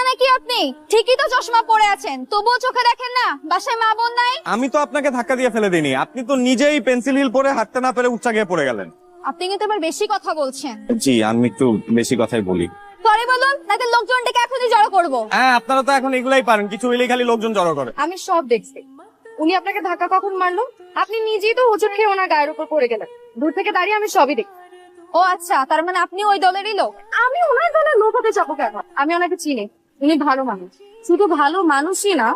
নাকি আপনি? ঠিকই তো চশমা পরে আছেন, তবুও চোখে দেখেন না? বাসায় মা বোন নাই? আমি তো আপনাকে ধাক্কা দিয়ে ফেলে দিইনি, আপনি তো নিজেই পেন্সিল হিল পরে হাঁটতে না পেরে উচ্চা গিয়ে পড়ে গেলেন। আপনি কিন্তু এবার বেশি কথা বলছেন। জি, আমি একটু বেশি কথাই বলি। পরে বলুন, নাকি লোকজন ডেকে এখনই জড়ো করবো। হ্যাঁ, আপনারা তো এখন এগুলাই পারেন, কিছু হইলেই খালি লোকজন জড়ো করে। আমি সব দেখছি। উনি আপনাকে ধাক্কা কখন মারলো? আপনি নিজেই তো হোঁচট খেয়ে ওনার গায়ের উপর পড়ে গেলেন। দূর থেকে দাঁড়িয়ে আমি সবই দেখি। ও আচ্ছা, তার মানে আপনি ওই দলেরই লোক? আমি ওনার দলের লোক হতে যাবো কেন? আমি ওনাকে চিনি। উনি ভালো মানুষ। শুধু ভালো মানুষই না,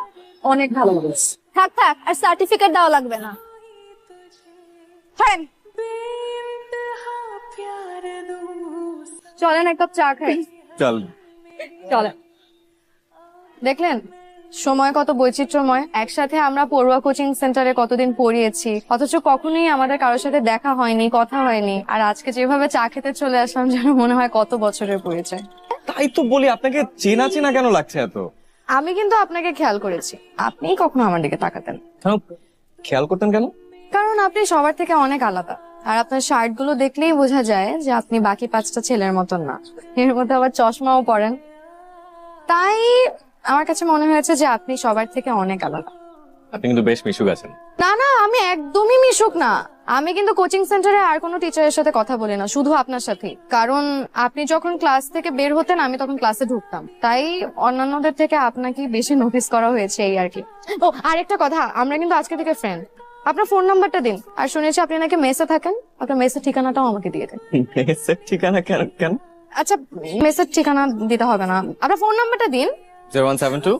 অনেক ভালো মানুষ। থাক থাক, আর সার্টিফিকেট দেওয়া লাগবে না। হ্যাঁ, চলেন এক কাপ চা খাই। চল। চলেন। দেখলেন সময় কত বৈচিত্র্যময়। একসাথে আমরা পড়ুয়া কোচিং সেন্টারে কতদিন পড়িয়েছি, অথচ কখনোই আমাদের কারোর সাথে দেখা হয়নি, কথা হয়নি। আর আজকে যেভাবে চা খেতে চলে আসলাম, যেন মনে হয় কত বছরের পরিচয়। তাই তো বলি, আপনাকে চেনা চেনা কেন লাগছে এত? আমি কিন্তু আপনাকে খেয়াল করেছি, আপনি কখনো আমার দিকে তাকাতেন। কেন খেয়াল করতেন কেন? কারণ আপনি সবার থেকে অনেক আলাদা। আর আপনার শার্ট গুলো দেখলেই বোঝা যায় যে আপনি বাকি 5টা ছেলের মতন না। এর মধ্যে আবার চশমাও পরেন। তাই আমার কাছে মনে হয়েছে যে আপনি সবার থেকে অনেক আলাদা। আপনি কিন্তু বেশ মিশুক আছেন। না না, আমি একদমই মিশুক না। আমি কিন্তু কোচিং সেন্টারে আর কোনো টিচারের সাথে কথা বলি না, শুধু আপনার সাথেই। কারণ আপনি যখন ক্লাস থেকে বের হতেন, আমি তখন ক্লাসে ঢুকতাম। তাই অন্যান্যদের থেকে আপনাকে বেশি নোটিস করা হয়েছে, এই আর কি। ও, আরেকটা কথা, আমরা কিন্তু আজকে থেকে ফ্রেন্ড। আপনার ফোন নাম্বারটা দিন। আর শুনেছি আপনি নাকি মেসে থাকেন, আপনার মেসের ঠিকানাটাও আমাকে দিয়ে দেন। মেসের ঠিকানা কেন কেন? আচ্ছা, মেসের ঠিকানা দিতে হবে না, আপনার ফোন নাম্বারটা দিন। 0172।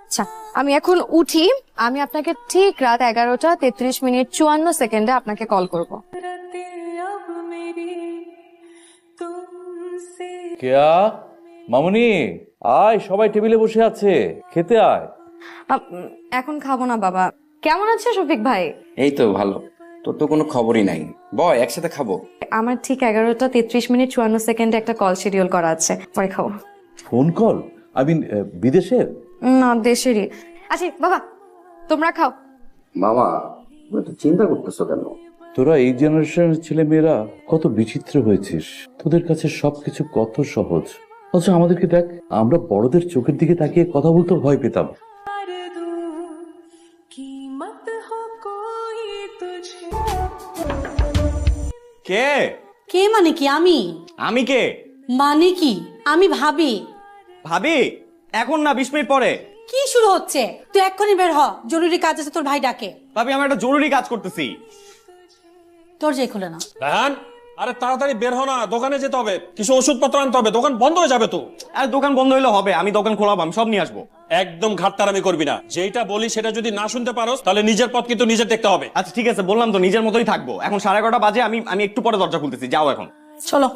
আচ্ছা, আমি এখন উঠি। আমি আপনাকে ঠিক রাত 11:33:54 আপনাকে কল করব। কেয়া, মামুনি, আয়, সবাই টেবিলে বসে আছে, খেতে আয়। এখন খাবো না বাবা। কেমন আছে শফিক ভাই? এই তো ভালো। তোর তো কোনো খবরই নাই। বয়, একসাথে খাবো। আমার ঠিক 11:33:54 একটা কল শিডিউল করা আছে, পরে খাবো। Phone call? আমি বিদেশের? না, দেশেরই। আচ্ছা বাবা, তোমরা খাও। মামা, তুমি তো চিন্তা করতেছো কেন? তোরা এই জেনারেশনের ছেলে মেয়েরা কত বিচিত্র হয়েছিস। তোদের কাছে সবকিছু কত সহজ, অথচ আমাদেরকে দেখ, আমরা বড়দের চোখের দিকে তাকিয়ে কথা বলতে ভয় পেতাম। কে? কে মানে কি? আমি আমি কে? মানে কি? আমি ভাবি। ভাবি? এখন না, 20 মিনিট পরে। কি শুরু হচ্ছে? তুই এক্ষুনি বের হ, জরুরি কাজ আছে, তোর ভাই ডাকে। ভাবি, আমি একটা জরুরি কাজ করতেছি। তোর যে খুলে না। রায়হান, আরে তাড়াতাড়ি বের হ না, দোকানে যেতে হবে, কিছু ওষুধপত্র আনতে হবে, দোকান বন্ধ হয়ে যাবে তো। আর দোকান বন্ধ হইলে হবে? আমি দোকান খোলাবো, আমি সব নিয়ে আসবো। একদম ঘাটতারামি করবি না, যেটা বলি সেটা যদি না শুনতে পারোস তাহলে নিজের পথ কিন্তু নিজে দেখতে হবে। আচ্ছা ঠিক আছে, বললাম তো নিজের মতোই থাকবো। এখন 11:30 বাজে, আমি একটু পরে দরজা খুলতেছি, যাও এখন। চলো।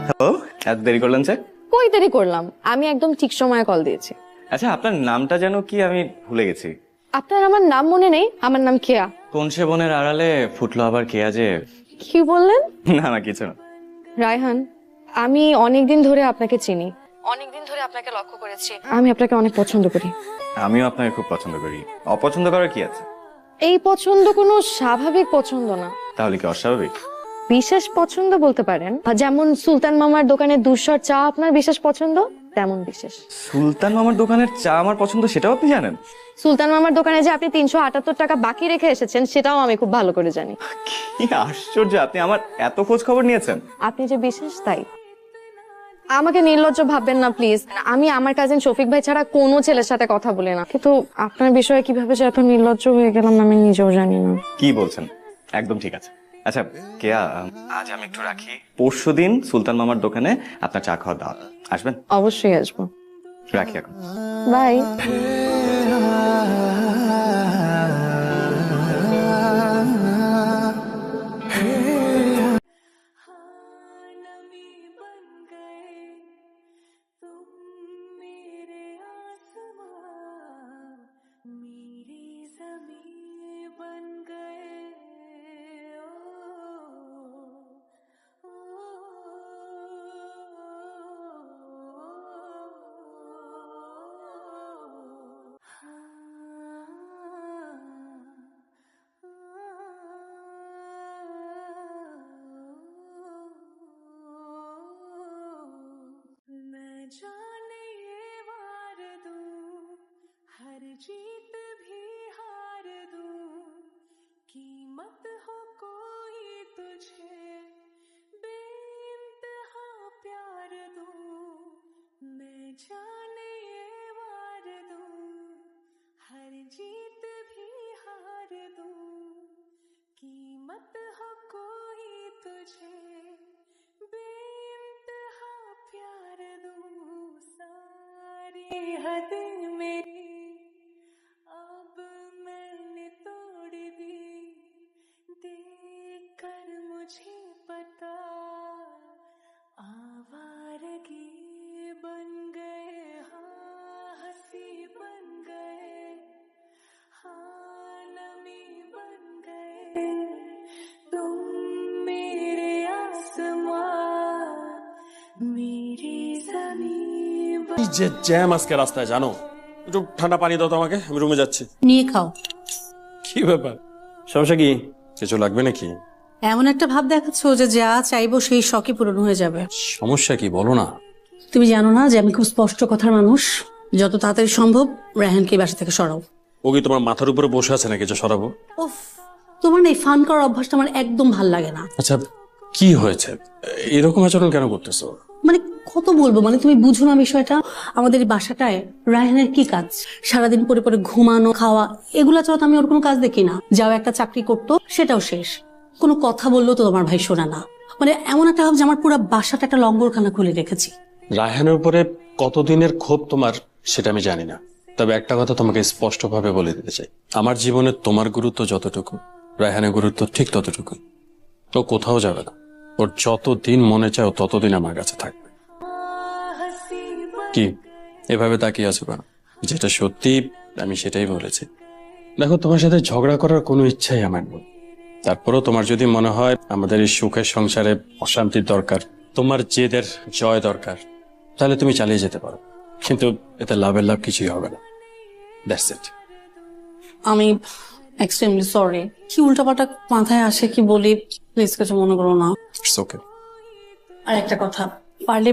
হ্যালো, এত দেরি করলেন স্যার? কই দেরি করলাম, আমি একদম ঠিক সময়ে কল দিয়েছি। আচ্ছা, আপনার নামটা যেন কি? আমি ভুলে গেছি। আপনার আমার নাম মনে নেই? আমার নাম কেয়া। কোন সে বনের আড়ালে ফুটলো আবার কে আজে? কি বললেন? না না, কিছু না। রায়হান, আমি অনেকদিন ধরে আপনাকে চিনি, অনেকদিন ধরে আপনাকে লক্ষ্য করেছি। আমি আপনাকে অনেক পছন্দ করি। আমিও আপনাকে খুব পছন্দ করি। অপছন্দ করার কি আছে? এই পছন্দ কোনো স্বাভাবিক পছন্দ না, তাহলে কি অস্বাভাবিক? বিশেষ পছন্দ বলতে পারেন। যেমন সুলতান মামার দোকানের দুশর চা আপনার বিশেষ পছন্দ, তেমন বিশেষ। সুলতান মামার দোকানের চা আমার পছন্দ, সেটাও আপনি জানেন? সুলতান মামার দোকানে যে আপনি 378 টাকা বাকি রেখে এসেছেন, সেটাও আমি খুব ভালো করে জানি। কি আশ্চর্য, আপনি আমার এত খোঁজ খবর নিয়েছেন। আপনি যে বিশেষ, তাই। আমাকে নির্লজ্জ ভাববেন না প্লিজ। আমি আমার কাজিন শফিক ভাই ছাড়া কোনো ছেলের সাথে কথা বলি না, কিন্তু আপনার বিষয়ে কিভাবে যে এত নির্লজ্জ হয়ে গেলাম আমি নিজেও জানি না। কি বলছেন? একদম ঠিক আছে। আচ্ছা কেয়া, আজ আমি একটু রাখি। পরশুদিন সুলতান মামার দোকানে আপনার চা খাওয়ার দাওয়াত, আসবেন? অবশ্যই আসবো। রাখি এখন। বাই। এই যে জ্যাম আজকে রাস্তায়, জানো? একটু ঠান্ডা পানি দাও তো আমাকে, আমি রুমে যাচ্ছি। নিয়ে খাও। কি ব্যাপার, সমস্যা কি? কিছু লাগবে নাকি? এমন একটা ভাব দেখাচ্ছ যে যা চাইবো সেই শখই পূরণ হয়ে যাবে। সমস্যা কি বলো না। তুমি জানো না যে আমি খুব স্পষ্ট কথার মানুষ। যত তাড়াতাড়ি সম্ভব রায়হানকে বাসা থেকে সরাও। ও কি তোমার মাথার উপরে বসে আছে নাকি যে সরাবো? উফ, তোমার না এই ফান করার অভ্যাসটা আমার একদম ভাল লাগে না। আচ্ছা কি হয়েছে, এরকম আচরণ কেন করতেছো? মানে কত বলবো, মানে তুমি বুঝো না বিষয়টা। আমাদের এই বাসাটায় রায়হানের কি কাজ? সারাদিন পরে পরে ঘুমানো, খাওয়া, এগুলা ছাড়া তো আমি ওর কোনো কাজ দেখি না। যাও একটা চাকরি করতো, সেটাও শেষ। কোনো কথা বললেও তো তোমার ভাই শোনা না। মানে এমন একটা ভাব যে আমার পুরো বাসাটা একটা লঙ্গরখানা খুলে রেখেছি। রায়হানের উপরে কতদিনের ক্ষোভ তোমার সেটা আমি জানি না, তবে একটা কথা তোমাকে স্পষ্টভাবে বলে দিতে চাই, আমার জীবনে তোমার গুরুত্ব যতটুকু, রায়হানের গুরুত্ব ঠিক ততটুকু। ও কোথাও যাবে না, ওর যতদিন মনে চায় ও ততদিন আমার কাছে থাকবে। কি এভাবে তাকিয়ে আছো কেন? যেটা সত্যি আমি সেটাই বলেছি। দেখো, তোমার সাথে ঝগড়া করার কোনো ইচ্ছাই আমার নেই। তারপরও তোমার যদি মনে হয় আমাদের এই সুখের সংসারে অশান্তির দরকার, তোমার জেদের জয় দরকার, তাহলে তুমি চালিয়ে যেতে পারো, কিন্তু এতে লাভের লাভ কিছুই হবে না। That's it. আমি এক্সট্রিমলি সরি। কি উল্টাপাল্টা মাথায় আসে কি বলি, প্লিজ কিছু মনে করো না। It's okay. আর একটা কথা, পারলে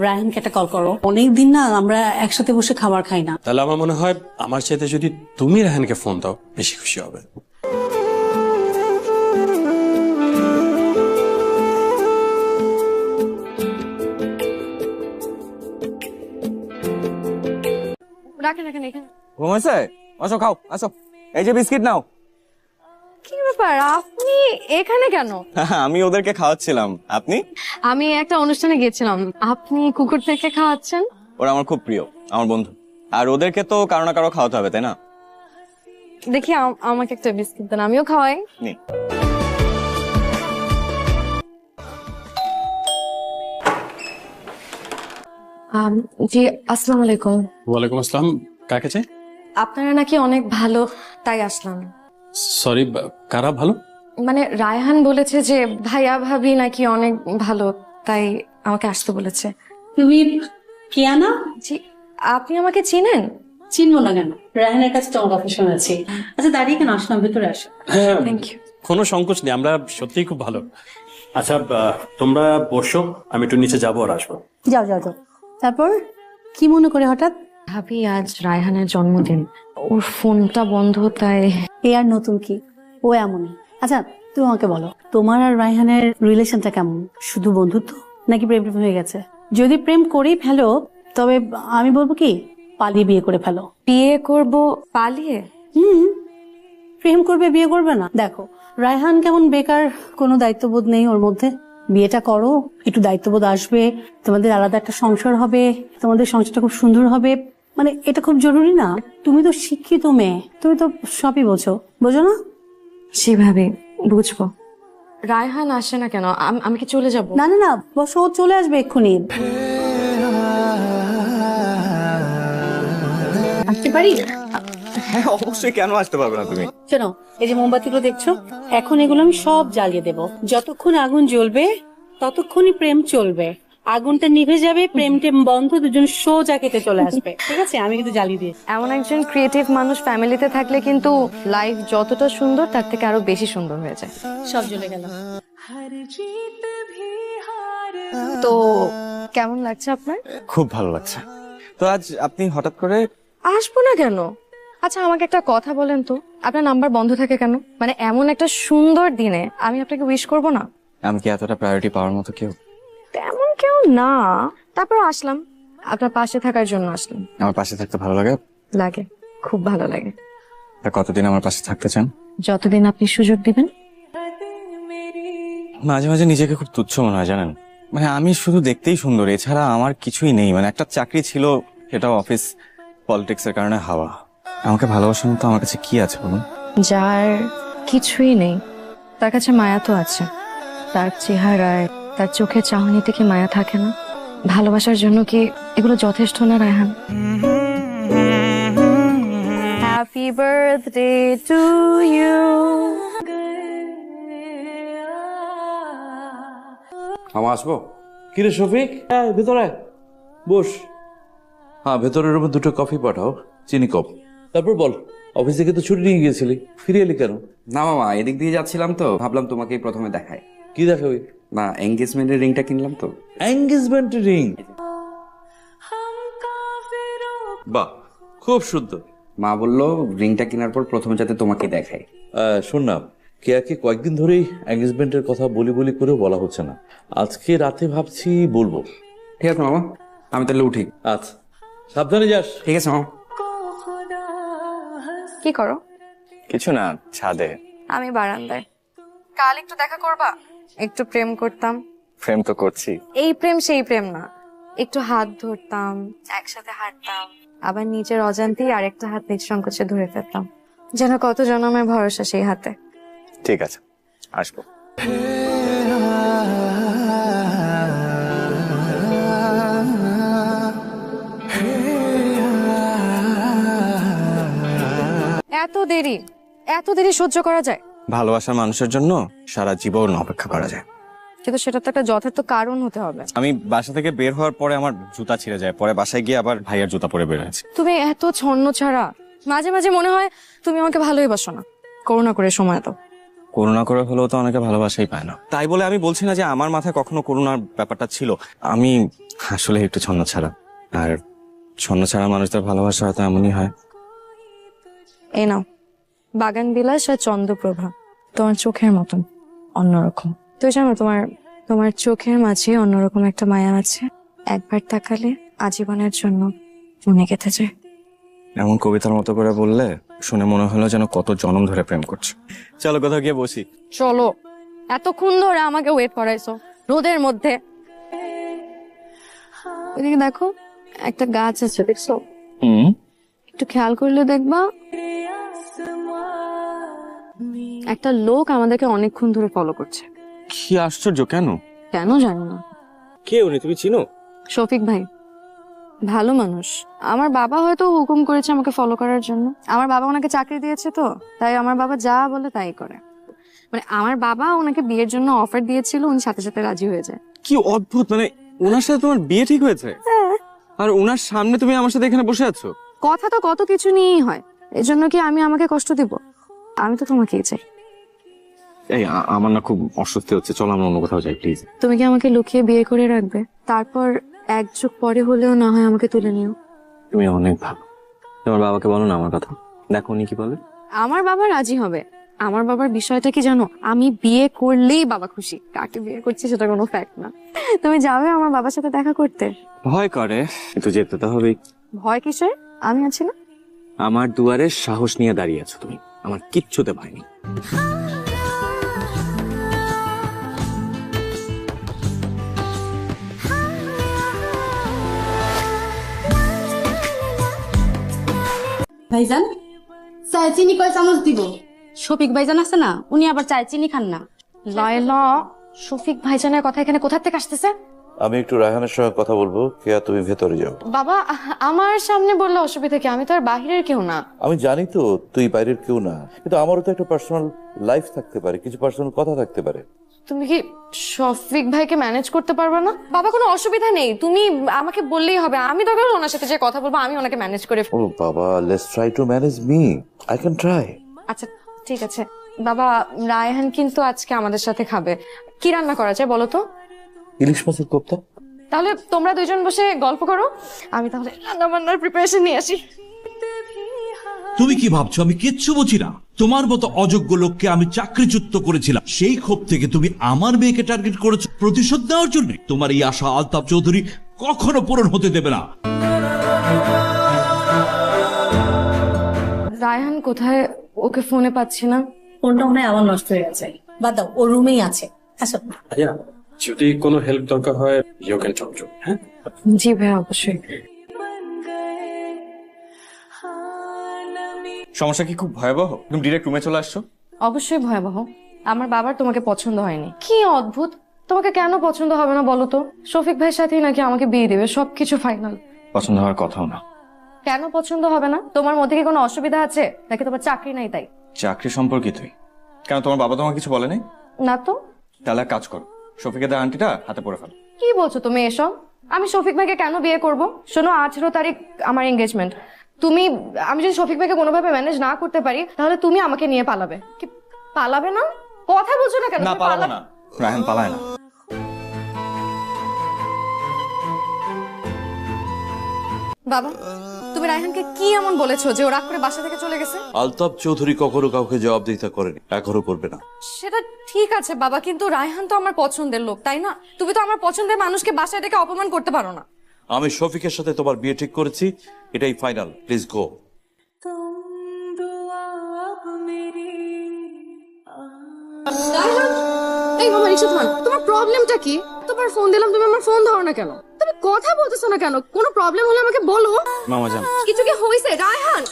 রায়হানকে একটা কল করো। অনেকদিন না আমরা একসাথে বসে খাবার খাই না। তাহলে আমার মনে হয় আমার চাইতে যদি তুমি রায়হানকে ফোন দাও বেশি খুশি হবে। রাখেন রাখেন এখানে। ঘুমাইছে? আসো খাও, আসো। এই যে বিস্কিট নাও। কি ব্যাপার, আপনি এখানে কেন? আমি ওদেরকে খাওয়াচ্ছিলাম। আপনি? আমি একটা অনুষ্ঠানে গেছিলাম, আপনি কুকুর থেকে খাওয়াচ্ছেন? ওরা আমার খুব প্রিয়, আমার বন্ধু। আর ওদেরকে তো কারো না কারো খাওয়াতে হবে, তাই না? দেখি আমাকে একটা বিস্কিট দেন, আমিও খাওয়াই। নিন। জি আসসালামু আলাইকুম। ওয়ালাইকুম আসসালাম। কাকে চাই? আপনারা নাকি অনেক ভালো, তাই আসলাম। সরি, কারা ভালো? মানে রায়হান বলেছে যে ভাইয়া ভাবি নাকি অনেক ভালো, তাই আমাকে আসতে বলেছে। তুমি কিয়ানা? জি, আপনি আমাকে চিনেন? চিনবো না কেন, রায়হানের কাছে তোমার কথা শুনেছি। আচ্ছা দাঁড়িয়ে কেন, আসলাম, ভেতরে আসো। হ্যাঁ, থ্যাংক ইউ। কোনো সংকোচ নেই, আমরা সত্যিই খুব ভালো। আচ্ছা তোমরা বসো, আমি একটু নিচে যাবো আর আসবো। যাও যাও যাও। তারপর কি মনে করে হঠাৎ? ভাবি আজ রায়হানের জন্মদিন, ওর ফোনটা বন্ধ, তাই। এ আর নতুন কি, ও এমনই। আচ্ছা তুমি আমাকে বলো, তোমার আর রায়হানের রিলেশনটা কেমন? শুধু বন্ধুত্ব নাকি প্রেম প্রেম হয়ে গেছে? যদি প্রেম করেই ফেলো, তবে আমি বলবো কি, পালিয়ে বিয়ে করে ফেলো। বিয়ে করব পালিয়ে? প্রেম করবে, বিয়ে করবে না? দেখো রায়হান কেমন বেকার, কোনো দায়িত্ববোধ নেই ওর মধ্যে। বিয়েটা করো, একটু দায়িত্ববোধ আসবে, তোমাদের আলাদা একটা সংসার হবে, তোমাদের সংসারটা খুব সুন্দর হবে। মানে এটা খুব জরুরি না? তুমি তো শিক্ষিত মেয়ে, তুমি তো সবই বোঝো, বোঝো না? জি ভাবি, বুঝবো। রায়হান আসে না কেন? আমি কি চলে যাব? না না না, বসো, ও চলে আসবে এক্ষুনি। আসতে পারি? হ্যাঁ অবশ্যই, কেন আসতে পারবে না তুমি? শোনো, এই যে মোমবাতিগুলো দেখছো, এখন এগুলো আমি সব জ্বালিয়ে দেবো। যতক্ষণ আগুন জ্বলবে ততক্ষণই প্রেম চলবে। আগুনটা নিভে যাবে, প্রেম টেম বন্ধ, দুজন সোজা খেতে চলে আসবে। ঠিক আছে, আমি কিন্তু জ্বালিয়ে দিই। এমন একজন ক্রিয়েটিভ মানুষ ফ্যামিলিতে থাকলে কিন্তু লাইফ যতটা সুন্দর তার থেকে আরো বেশি সুন্দর হয়ে যায়। সব জ্বলে গেল। তো কেমন লাগছে আপনার? খুব ভালো লাগছে। তো আজ আপনি হঠাৎ করে? আসবো না কেন? আচ্ছা আমাকে একটা কথা বলেন তো, আপনার নাম্বার বন্ধ থাকে কেন? মানে এমন একটা সুন্দর দিনে আমি আপনাকে উইশ করব না? আমি কি এতটা প্রায়োরিটি পাওয়ার মতো কেউ? তেমন কেউ না, তারপর আসলাম, আপনার পাশে থাকার জন্য আসলাম। আমার পাশে থাকতে ভালো লাগে? লাগে, খুব ভালো লাগে। তা কতদিন আমার পাশে থাকতে চান? যতদিন আপনি সুযোগ দিবেন। মাঝে মাঝে নিজেকে খুব তুচ্ছ মনে হয়, জানেন? মানে আমি শুধু দেখতেই সুন্দর, এছাড়া আমার কিছুই নেই। মানে একটা চাকরি ছিল, সেটাও অফিস পলিটিক্সের কারণে হাওয়া। আমাকে ভালোবাসার মতো আমার কাছে কি আছে বলুন? যার কিছুই নেই তার কাছে মায়া তো আছে। তার চেহারায়, তার চোখের চাহনিতে কি মায়া থাকে না? ভালোবাসার জন্য কি এগুলো যথেষ্ট না Raihan? Happy birthday to you. মামা আসবো? কিরে শফিক, ভেতরে আয়, বস। হ্যাঁ, ভেতরের রুমে 2টো কফি পাঠাও, চিনি কপ। তারপর বল, অফিস থেকে তো ছুটি নিয়ে গিয়েছিলি, ফিরে এলি কেন? না মামা, এদিক দিয়ে যাচ্ছিলাম তো ভাবলাম তোমাকেই প্রথমে দেখায়। কি দেখাবি? না, এঙ্গেজমেন্টের রিংটা কিনলাম তো। Engagement ring? বাহ, খুব সুন্দর। মা বললো রিংটা কেনার পর প্রথমে যাতে তোমাকে দেখায়। শোন না, কেয়াকে কয়েকদিন ধরেই এঙ্গেজমেন্টের কথা বলি বলি করেও বলা হচ্ছে না। আজকে রাতে ভাবছি বলবো। ঠিক আছে মামা, আমি তাহলে উঠি। আচ্ছা, সাবধানে যাস। ঠিক আছে মামা। কি করো? কিছু না, ছাদে। আমি বারান্দায়। কাল একটু দেখা করবা? একটু প্রেম করতাম। প্রেম তো করছি। এই প্রেম সেই প্রেম না, একটু হাত ধরতাম, একসাথে হাঁটতাম, আবার নিজের অজান্তেই আরেকটা হাত নিজ সংকোচে ধরে ফেলতাম, যেন কত জনমের ভরসা সেই হাতে। ঠিক আছে, আসবো। এত দেরি, এত দেরি সহ্য করা যায়? ভালোবাসার মানুষের জন্য সারা জীবন অপেক্ষা করা যায়, কিন্তু সেটা তো একটা যথার্থ কারণ হতে হবে। আমি বাসা থেকে বের হওয়ার পরে আমার জুতা ছিঁড়ে যায়, পরে বাসায় গিয়ে আবার ভাইয়ের জুতা পরে বের হয়েছে। তুমি এত ছন্ন ছাড়া, মাঝে মাঝে মনে হয় তুমি আমাকে ভালোই বাসো না। করুণা করে সময় দাও। করুণা করে হলেও তো অনেকে ভালোবাসাই পায় না। তাই বলে আমি বলছি না যে আমার মাথায় কখনো করুণার ব্যাপারটা ছিল। আমি আসলে একটু ছন্ন ছাড়া, আর ছন্ন ছাড়া মানুষদের ভালোবাসা হয়তো এমনই হয়। এই নাও, বাগান বিলাস আর চন্দ্রপ্রভা তোমার চোখের মতন, অন্যরকম। তো জানো, তোমার তোমার চোখের মাঝে অন্যরকম একটা মায়া আছে, একবার তাকালে আজীবনের জন্য মনে গেঁথে যায়। এমন কবিতার মতো করে বললে শুনে মনে হলো যেন কত জন্ম ধরে প্রেম করছো। চলো কোথাও গিয়ে বসি। চলো, এতক্ষণ ধরে আমাকে ওয়েট করাইছো রোদের মধ্যে। ওইদিকে দেখো, একটা গাছ আছে, দেখছো? একটু খেয়াল করলে দেখবা একটা লোক আমাদেরকে অনেকক্ষণ ধরে ফলো করছে। কি আশ্চর্য, কেন? কেন জানি না। কে উনি, তুমি চিনো? শফিক ভাই, ভালো মানুষ। আমার বাবা হয়তো হুকুম করেছে আমাকে ফলো করার জন্য। আমার বাবা ওনাকে চাকরি দিয়েছে তো, তাই আমার বাবা যা বলে তাই করে। মানে আমার বাবা ওনাকে বিয়ের জন্য অফার দিয়েছিল, উনি সাথে সাথে রাজি হয়ে যায়। কি অদ্ভুত, মানে ওনার সাথে তোমার বিয়ে ঠিক হয়েছে, আর ওনার সামনে তুমি আমার সাথে এখানে বসে আছো। কথা তো কত কিছু নিয়েই হয়, এজন্য কি আমি আমাকে কষ্ট দিব? আমি তো তোমাকেই চাই। এই আমার না খুব অস্বস্তি হচ্ছে, চলো আমরা অন্য কোথাও যাই প্লিজ। তুমি কি আমাকে লুকিয়ে বিয়ে করে রাখবে? তারপর এক যুগ পরে হলেও না হয় আমাকে তুলে নিও। তুমি অনেক ভালো। তোমার বাবাকে বলো না আমার কথা, দেখো উনি কি বলে। আমার বাবা রাজি হবে। আমার বাবার বিষয়টা কি জানো, আমি বিয়ে করলেই বাবা খুশি। কাকে বিয়ে করছি সেটা কোনো ফ্যাক্ট না। তুমি যাবে আমার বাবার সাথে দেখা করতে? ভয় করে, কিন্তু যেতে তো হবেই। ভয় কিসের? আমি আছি না। আমার দুয়ারে সাহস নিয়ে দাঁড়িয়ে আছো তুমি, আমার কিচ্ছুতে ভয় নেই। ভাইজান, চায় চিনি কয় চামচ দিব? শফিক ভাইজান আছে না, উনি আবার চায় চিনি খান না। লায়লা, শফিক ভাইজানের কথা এখানে কোথা থেকে আসতেছে? আমি একটু রায়হানের সঙ্গে কথা বলবো, কেয়া তুমি ভেতরে যাও। বাবা, আমার সামনে বললে অসুবিধা কি? আমি তো আর বাহিরের কেউ না। আমি জানি তো তুই বাইরের কেউ না, কিন্তু আমারও তো একটা পার্সোনাল লাইফ থাকতে পারে, কিছু পার্সোনাল কথা থাকতে পারে। তুমি কি শফিক ভাইকে ম্যানেজ করতে পারবে না? বাবা, কোনো অসুবিধা নেই, তুমি আমাকে বললেই হবে। আমি দরকার হলে ওনার সাথে যে কথা বলবো, আমি ওনাকে ম্যানেজ করে ও বাবা, let's try to manage me, I can try. আচ্ছা ঠিক আছে বাবা। রায়হান কিন্তু আজকে আমাদের সাথে খাবে। কি রান্না করা যায় বলো তো? ইলিশ মাছের কোপ্তা। তাহলে তোমরা দুইজন বসে গল্প করো, আমি তাহলে রান্না বান্নার প্রিপারেশন নিয়ে আসি। তুমি কি ভাবছো আমি কিচ্ছু বুঝি না? তোমার মতো অযোগ্য লোককে আমি চাকরিচ্যুত করেছিলাম, সেই ক্ষোভ থেকে তুমি আমার মেয়েকে টার্গেট করেছো প্রতিশোধ নেওয়ার জন্য। তোমার এই আশা আলতাফ চৌধুরী কখনো পূরণ হতে দেবে না। রায়হান কোথায়? ওকে ফোনে পাচ্ছি না। ফোনটা মনে হয় আমার নষ্ট হয়ে গেছে। বাদ দাও, ওর রুমেই আছে। আসো। আচ্ছা, যদি কোনো হেল্প দরকার হয় ইউ ক্যান টক টু। হ্যাঁ, জি ভাই, অবশ্যই। সমস্যা কি খুব ভয়াবহ? তুমি ডিরেক্ট রুমে চলে আসছো। অবশ্যই ভয়াবহ। আমার বাবার তোমাকে পছন্দ হয়নি। কি অদ্ভুত, তোমাকে কেন পছন্দ হবে না বলো তো? শফিক ভাইয়ের সাথেই নাকি আমাকে বিয়ে দেবে, সবকিছু ফাইনাল। পছন্দ হওয়ার কথাও না। কেন পছন্দ হবে না? তোমার মধ্যে কি কোনো অসুবিধা আছে নাকি তোমার চাকরি নাই তাই? চাকরি সম্পর্কিতই। কেন তোমার বাবা তোমাকে কিছু বলে নাই? না তো। তাহলে এক কাজ করো, শফিকের আন্টিটা হাতে পড়ে ফেলো। কি বলছো তুমি এসব? আমি শফিক ভাইকে কেন বিয়ে করব? শোনো, 18 তারিখ আমার এঙ্গেজমেন্ট। আমি যদি শফিক ভাইকে কোনোভাবে ম্যানেজ না করতে পারি তাহলে তুমি আমাকে নিয়ে পালাবে। কি পালাবে না? কথা বলছো না কেন? না তুমি পালাবো না, রায়হান পালায় না। বাবা, তুমি রায়হানকে কি এমন বলেছো যে ও রাগ করে বাসা থেকে চলে গেছে? আলতাফ চৌধুরী কখনো কাউকে জবাবদিহিতা করেনি, এখনো করবে না। সেটা ঠিক আছে বাবা, কিন্তু রায়হান তো আমার পছন্দের লোক, তাই না? তুমি তো আমার পছন্দের মানুষকে বাসায় ডেকে অপমান করতে পারো না। আমি শফিকের সাথে তোমার বিয়ে ঠিক করেছি, এটাই ফাইনাল। Please go. এই মামা, রিক্সা থামান। তোমার প্রবলেমটা কি? তোমার ফোন দিলাম, তুমি আমার ফোন ধরো না কেন? তুমি কথা বলতেছো না কেন? কোনো প্রবলেম হলে আমাকে বলো। মামা যান। কিছু কি হয়েছে? রায়হান,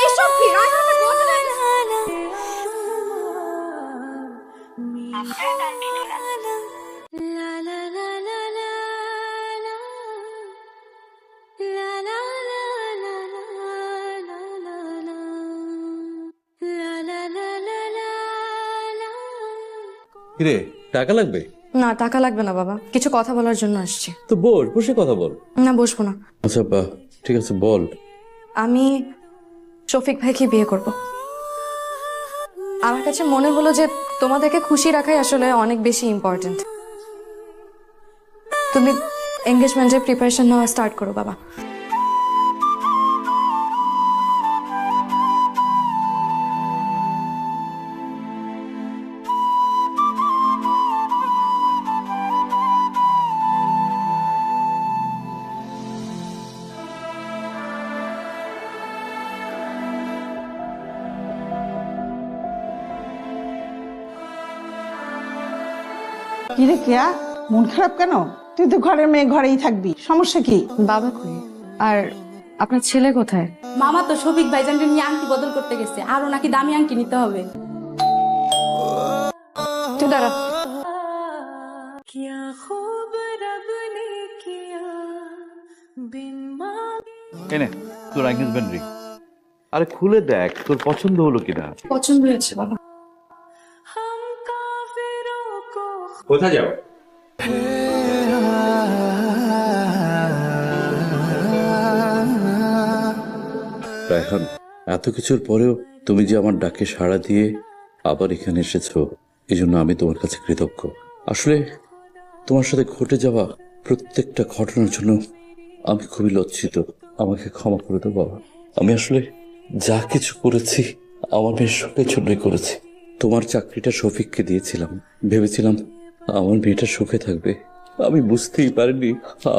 এসব কি? রায়হান আমার কথা দেয় না। কিরে, টাকা লাগবে? না, টাকা লাগবে না বাবা, কিছু কথা বলার জন্য আসছি। তো বল, বসে কথা বল। না, বসবো না। আচ্ছা ঠিক আছে, বল। আমি শফিক ভাইকে বিয়ে করব। আমার কাছে মনে হলো যে তোমাদেরকে খুশি রাখাই আসলে অনেক বেশি ইম্পর্টেন্ট। তুমি এঙ্গেজমেন্টের প্রিপারেশন নেওয়া স্টার্ট করো বাবা। কিরে কেয়া, মন খারাপ কেন? তুই তো ঘরের মেয়ে, ঘরেই থাকবি, সমস্যা কি? বাবা কই? আর আপনার ছেলে কোথায়? মামা তো শফিক ভাইজানকে নিয়ে আংটি বদল করতে গেছে, আরো নাকি দামি আংটি নিতে হবে। তুই দাঁড়া। এনে তোর এঙ্গেজমেন্ট রিং। আরে খুলে দেখ, তোর পছন্দ হলো কিনা। পছন্দ হয়েছে বাবা। কোথায় যাও? রায়হান, এত কিছুর পরেও তুমি যে আমার ডাকে সাড়া দিয়ে আবার এখানে এসেছো, এই জন্য আমি তোমার কাছে কৃতজ্ঞ। আসলে তোমার সাথে ঘটে যাওয়া প্রত্যেকটা ঘটনার জন্য আমি খুবই লজ্জিত। আমাকে ক্ষমা করে দাও বাবা। আমি আসলে যা কিছু করেছি আমার মেয়ের সুখের জন্যই করেছি। তোমার চাকরিটা শফিককে দিয়েছিলাম, ভেবেছিলাম আমার মেয়েটা সুখে থাকবে। আমি বুঝতেই পারিনি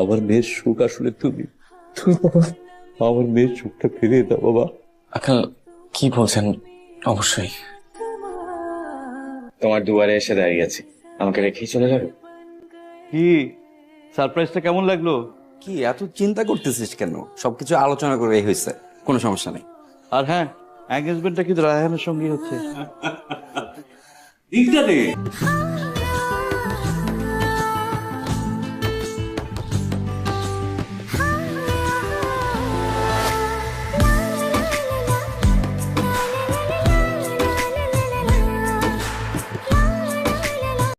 আমার মেয়ের সুখ আসলে তুমি। বাবা, আমার মেয়ের সুখটা ফিরিয়ে দাও বাবা। আঙ্কেল কি বলছেন? অবশ্যই। তোমার দুয়ারে এসে দাঁড়িয়ে আছি, আমাকে রেখেই চলে যাবে? কি সারপ্রাইজটা কেমন লাগলো? কি এত চিন্তা করতেছিস কেন? সবকিছু আলোচনা করে হয়েছে, কোনো সমস্যা নেই। আর হ্যাঁ, এঙ্গেজমেন্টটা কিন্তু রায়হানের সঙ্গেই হচ্ছে। ইন্টারনেট